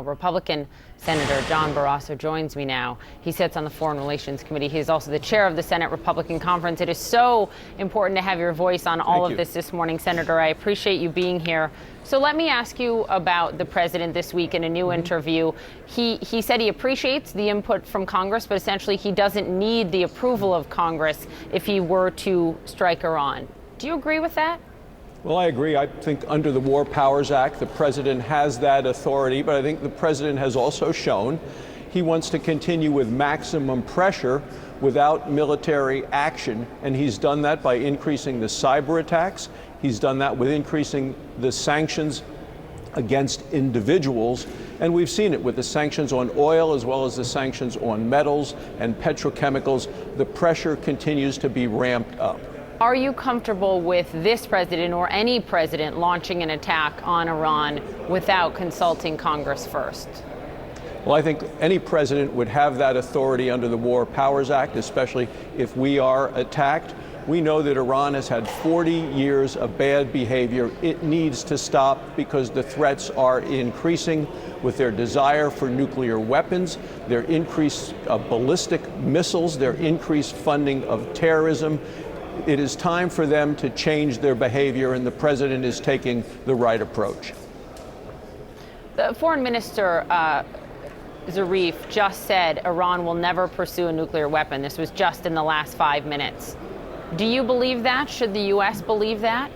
Republican Senator John Barrasso joins me now. He sits on the Foreign Relations Committee. He is also the chair of the Senate Republican Conference. It is so important to have your voice on all of this morning, Senator. I appreciate you being here. So let me ask you about the president this week in a new interview. He said he appreciates the input from Congress, but essentially he doesn't need the approval of Congress if he were to strike Iran. Do you agree with that? Well, I agree. I think under the War Powers Act, the president has that authority, but I think the president has also shown he wants to continue with maximum pressure without military action, and he's done that by increasing the cyber attacks. He's done that with increasing the sanctions against individuals, and we've seen it with the sanctions on oil as well as the sanctions on metals and petrochemicals. The pressure continues to be ramped up. Are you comfortable with this president or any president launching an attack on Iran without consulting Congress first? Well, I think any president would have that authority under the War Powers Act, especially if we are attacked. We know that Iran has had 40 years of bad behavior. It needs to stop because the threats are increasing with their desire for nuclear weapons, their increased ballistic missiles, their increased funding of terrorism. It is time for them to change their behavior, and the president is taking the right approach. The foreign minister, Zarif, just said Iran will never pursue a nuclear weapon. This was just in the last 5 minutes. Do you believe that? Should the U.S. believe that?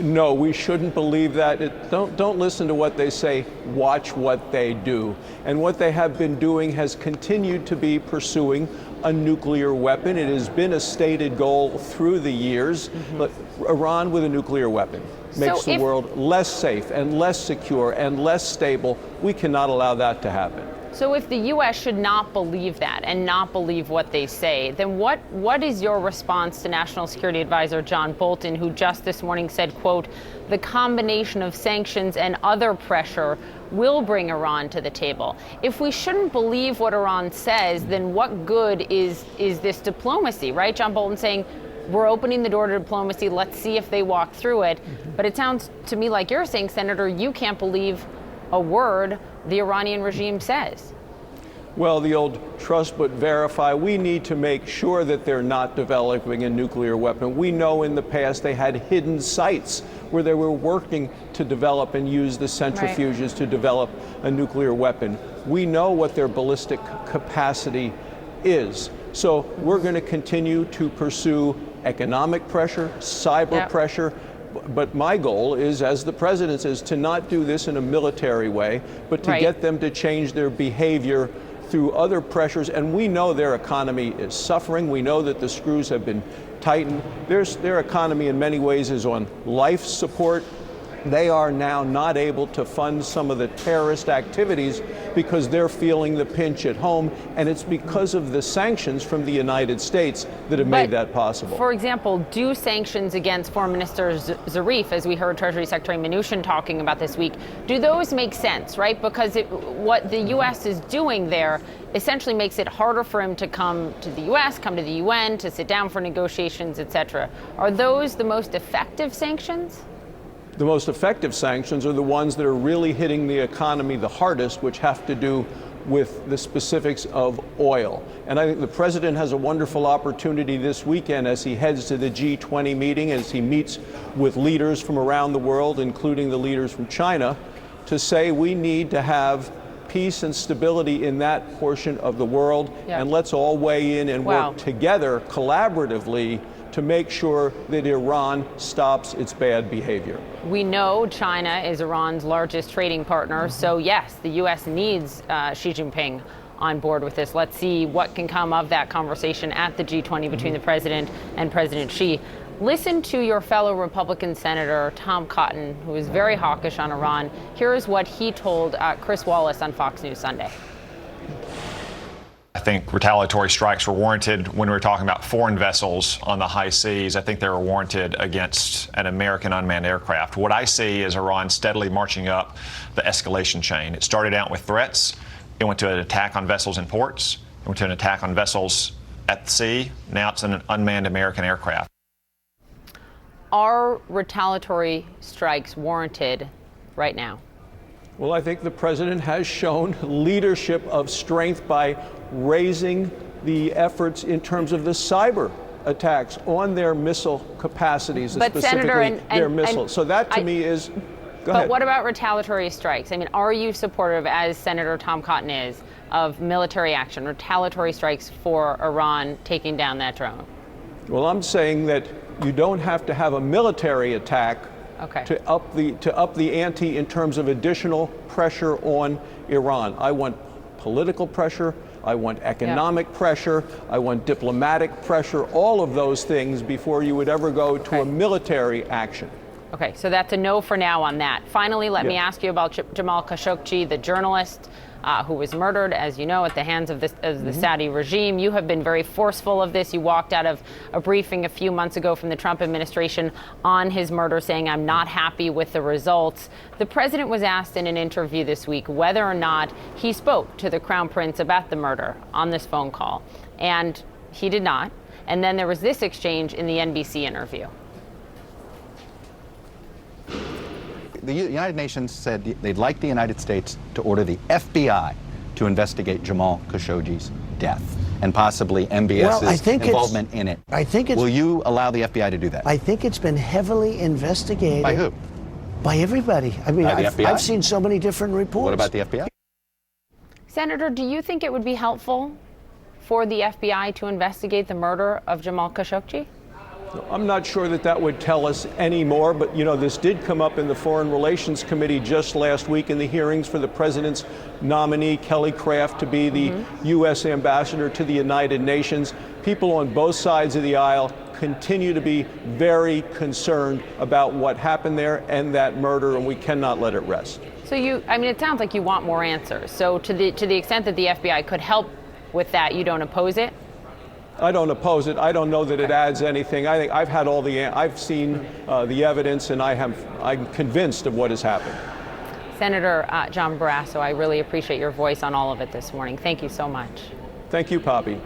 No, we shouldn't believe that. Don't listen to what they say. Watch what they do. And what they have been doing has continued to be pursuing a nuclear weapon. It has been a stated goal through the years. But Iran with a nuclear weapon makes the world less safe and less secure and less stable. We cannot allow that to happen. So if the U.S. should not believe that and not believe what they say, then what is your response to National Security Advisor John Bolton, who just this morning said, quote, the combination of sanctions and other pressure will bring Iran to the table? If we shouldn't believe what Iran says, then what good is this diplomacy, right? John Bolton saying, we're opening the door to diplomacy. Let's see if they walk through it. But it sounds to me like you're saying, Senator, you can't believe a word the Iranian regime says. Well, the old trust but verify. We need to make sure that they're not developing a nuclear weapon. We know in the past they had hidden sites where they were working to develop and use the centrifuges to develop a nuclear weapon. We know what their ballistic capacity is. So we're going to continue to pursue economic pressure, cyber pressure. But my goal is, as the president says, to not do this in a military way, but to get them to change their behavior through other pressures. And we know their economy is suffering. We know that the screws have been tightened. Their economy in many ways is on life support. They are now not able to fund some of the terrorist activities because they're feeling the pinch at home, and it's because of the sanctions from the United States that have made that possible. For example, do sanctions against Foreign Minister Zarif, as we heard Treasury Secretary Mnuchin talking about this week, do those make sense, right? Because what the U.S. is doing there essentially makes it harder for him to come to the U.S., come to the UN, to sit down for negotiations, et cetera. Are those the most effective sanctions? The most effective sanctions are the ones that are really hitting the economy the hardest, which have to do with the specifics of oil. And I think the president has a wonderful opportunity this weekend as he heads to the G20 meeting, as he meets with leaders from around the world, including the leaders from China, to say we need to have peace and stability in that portion of the world. And let's all weigh in and work together collaboratively to make sure that Iran stops its bad behavior. We know China is Iran's largest trading partner, so yes, the U.S. needs Xi Jinping on board with this. Let's see what can come of that conversation at the G20 between the president and President Xi. Listen to your fellow Republican Senator Tom Cotton, who is very hawkish on Iran. Here is what he told Chris Wallace on Fox News Sunday. I think retaliatory strikes were warranted when we were talking about foreign vessels on the high seas. I think they were warranted against an American unmanned aircraft. What I see is Iran steadily marching up the escalation chain. It started out with threats. It went to an attack on vessels in ports. It went to an attack on vessels at sea. Now it's an unmanned American aircraft. Are retaliatory strikes warranted right now? Well, I think the president has shown leadership of strength by raising the efforts in terms of the cyber attacks on their missile capacities, but specifically Senator, their missiles. So that to me is, go ahead. But what about retaliatory strikes? I mean, are you supportive, as Senator Tom Cotton is, of military action, retaliatory strikes for Iran taking down that drone? Well, I'm saying that you don't have to have a military attack to up the ante in terms of additional pressure on Iran. I want political pressure. I want economic pressure. I want diplomatic pressure, all of those things before you would ever go to a military action. Okay, so that's a no for now on that. Finally, let me ask you about Jamal Khashoggi, the journalist who was murdered, as you know, at the hands of the Saudi regime. You have been very forceful of this. You walked out of a briefing a few months ago from the Trump administration on his murder, saying, "I'm not happy with the results." The president was asked in an interview this week whether or not he spoke to the Crown Prince about the murder on this phone call, and he did not. And then there was this exchange in the NBC interview. The United Nations said they'd like the United States to order the FBI to investigate Jamal Khashoggi's death and possibly MBS's involvement in it. Will you allow the FBI to do that? I think it's been heavily investigated. By who? By everybody. I mean, I've seen so many different reports. What about the FBI? Senator, do you think it would be helpful for the FBI to investigate the murder of Jamal Khashoggi? I'm not sure that that would tell us any more, but you know, this did come up in the Foreign Relations Committee just last week in the hearings for the president's nominee, Kelly Craft, to be the U.S. ambassador to the United Nations. People on both sides of the aisle continue to be very concerned about what happened there and that murder, and we cannot let it rest. So it sounds like you want more answers. So to the extent that the FBI could help with that, you don't oppose it? I don't oppose it. I don't know that it adds anything. I think I've seen the evidence, and I'm convinced of what has happened. Senator John Barrasso, I really appreciate your voice on all of it this morning. Thank you so much. Thank you, Poppy.